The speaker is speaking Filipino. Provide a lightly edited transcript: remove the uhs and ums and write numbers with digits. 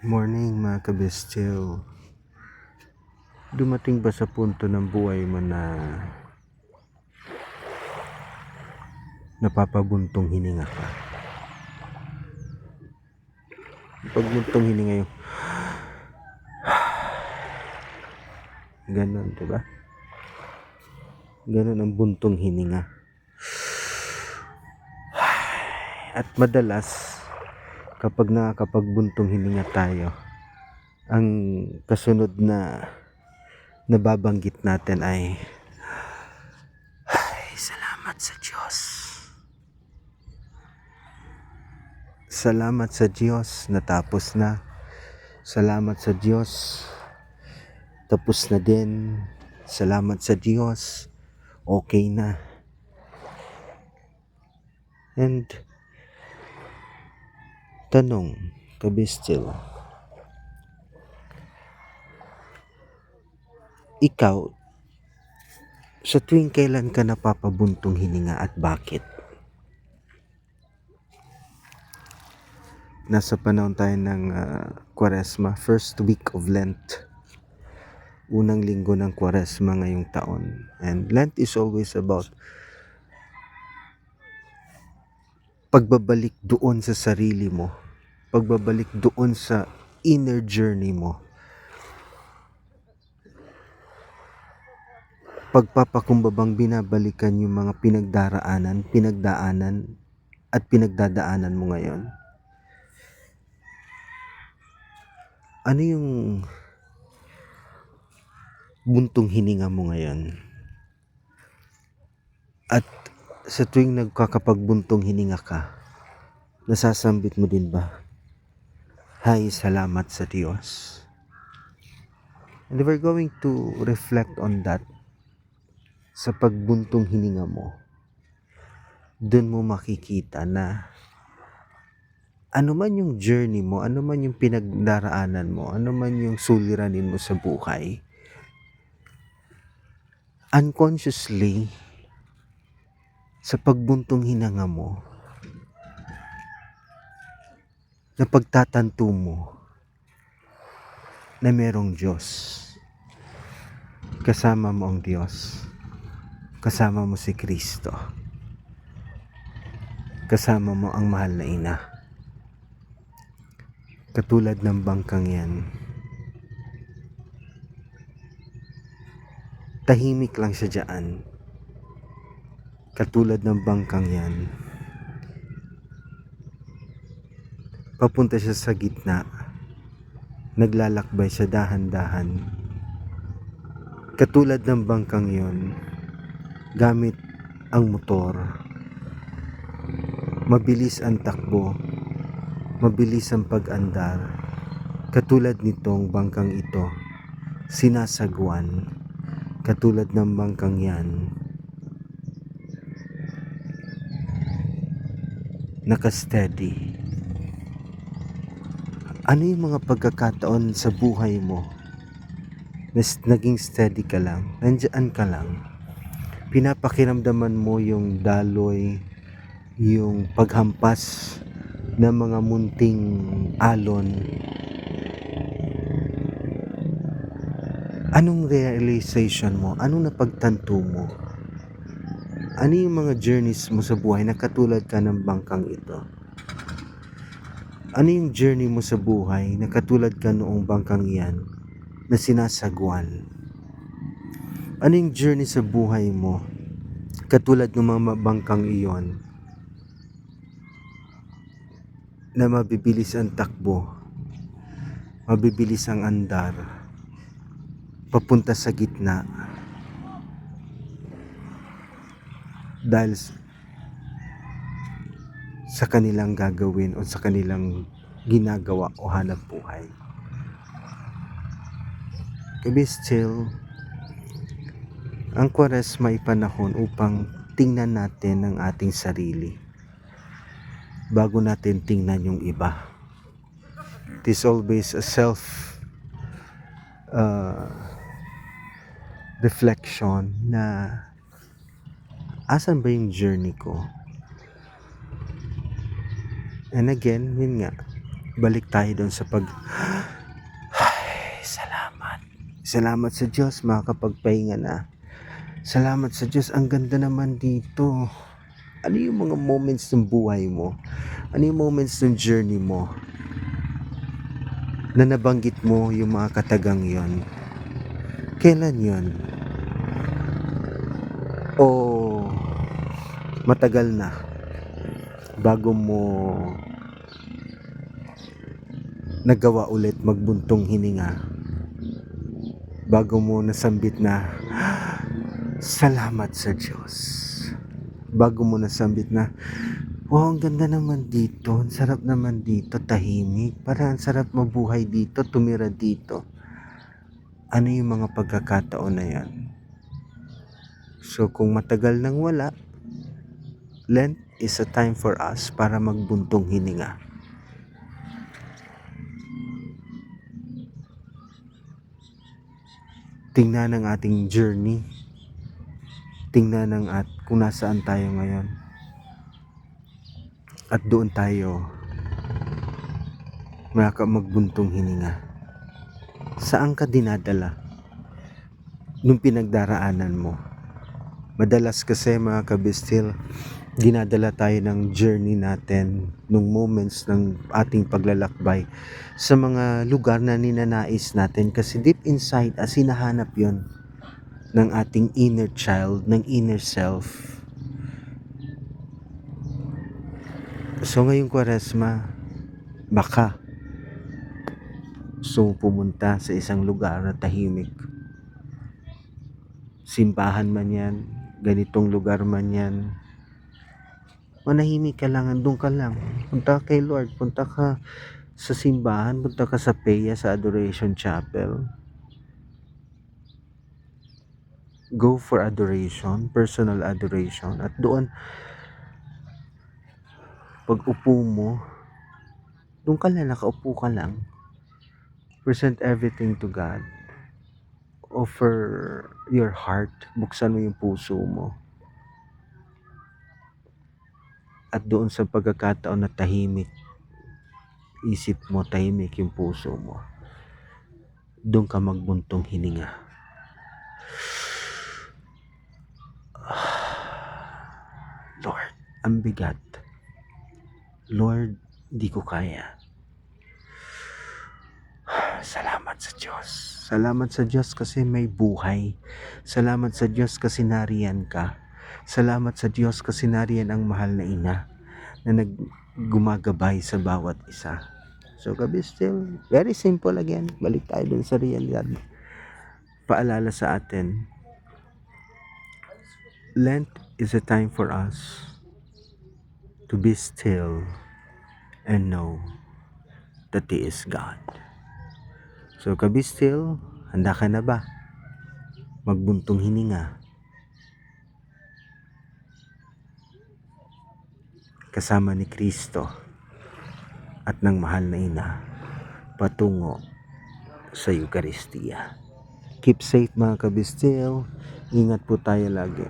Morning mga kabestiyo. Dumating ba sa punto ng buhay mo na napapabuntong hininga ka? Pagbuntong hininga yung ganon, diba? Ganon ang buntong hininga. At madalas, kapag nakakapagbuntong hininga tayo, ang kasunod na nababanggit natin ay salamat sa Diyos. Salamat sa Diyos, natapos na. Salamat sa Diyos, tapos na din. Salamat sa Diyos, okay na. And tanong, kabestiyo, ikaw, sa tuwing kailan ka napapabuntong hininga at bakit? Nasa panahon tayo ng Kwaresma, first week of Lent. Unang linggo ng Kwaresma ngayong taon. And Lent is always about pagbabalik doon sa sarili mo. Pagbabalik doon sa inner journey mo. Pagpapakumbabang binabalikan yung mga pinagdaanan at pinagdadaanan mo ngayon. Ano yung buntong hininga mo ngayon? At sa tuwing nagkakapagbuntong hininga ka, nasasambit mo din ba? Hay, salamat sa Diyos. And we're going to reflect on that. Sa pagbuntong hininga mo, dun mo makikita na ano man yung journey mo, ano man yung pinagdaraanan mo, ano man yung suliranin mo sa buhay, unconsciously, sa pagbuntong hininga mo, na pagtatanto mo na merong Diyos. Kasama mo ang Diyos. Kasama mo si Kristo. Kasama mo ang mahal na ina. Katulad ng bangkang yan, tahimik lang siya dyan. Katulad ng bangkang yan, papunta siya sa gitna, naglalakbay siya dahan-dahan. Katulad ng bangkang yon, gamit ang motor, mabilis ang takbo, mabilis ang pag-andar. Katulad nitong bangkang ito, sinasagwan. Katulad ng bangkang yan, nakasteady. Ano yung mga pagkakataon sa buhay mo na naging steady ka lang, nandiyan ka lang, pinapakiramdaman mo yung daloy, yung paghampas ng mga munting alon? Anong realization mo? Anong napagtanto mo? Ano yung mga journeys mo sa buhay na katulad ka ng bangkang ito? Ano yung journey mo sa buhay na katulad ka noong bangkang yan na sinasagwan? Ano yung journey sa buhay mo katulad ng mga bangkang iyon na mabibilis ang takbo, mabibilis ang andar, papunta sa gitna dahil sa kanilang gagawin o sa kanilang ginagawa o hanap buhay? Kabestiyo, ang Kwaresma ay panahon upang tingnan natin ang ating sarili bago natin tingnan yung iba. It is always a self reflection na asan ba yung journey ko? And again, yun nga, balik tayo doon sa salamat. Salamat sa Diyos, makakapagpahinga na. Salamat sa Diyos, ang ganda naman dito. Ano yung mga moments ng buhay mo? Ano yung moments ng journey mo na nabanggit mo yung mga katagang yon? Kailan yon? O matagal na bago mo nagawa ulit magbuntong hininga? Bago mo nasambit na salamat sa Diyos? Bago mo nasambit na wow, ang ganda naman dito, ang sarap naman dito, tahimik, parang ang sarap mabuhay dito, tumira dito. Ano yung mga pagkakataon na yan? So kung matagal nang wala, Lent is a time for us para magbuntong hininga. Tingnan ang ating journey. Tingnan kung nasaan tayo ngayon. At doon tayo magbuntung hininga. Saan ka dinadala nung pinagdaraanan mo? Madalas kasi mga kabistil, dinadala tayo ng journey natin, nung moments ng ating paglalakbay sa mga lugar na ninanais natin, kasi deep inside as hinahanap yon ng ating inner child, ng inner self. So ngayong Kwaresma, baka gusto mo pumunta sa isang lugar na tahimik, simbahan man yan, ganitong lugar man yan, manahimik ka lang, andun ka lang, punta ka kay Lord, punta ka sa simbahan, punta ka sa Peya, sa Adoration Chapel. Go for adoration, personal adoration, at doon pag upo mo, doon ka lang, nakaupo ka lang, present everything to God, offer your heart, buksan mo yung puso mo, at doon sa pagkakataon na tahimik isip mo, tahimik yung puso mo, doon ka magbuntong hininga. Lord, ang bigat. Lord, di ko kaya. Salamat sa Diyos. Salamat sa Diyos kasi may buhay. Salamat sa Diyos kasi nariyan ka. Salamat sa Diyos kasi nariyan ang mahal na ina na gumagabay sa bawat isa. So still very simple again. Balik tayo dun sa realidad. Paalala sa atin, Lent is a time for us to be still and know that He is God. So be still, handa ka na ba magbuntong hininga kasama ni Kristo at ng mahal na ina patungo sa Eucharistia? Keep safe mga kabistil. Ingat po tayo lagi.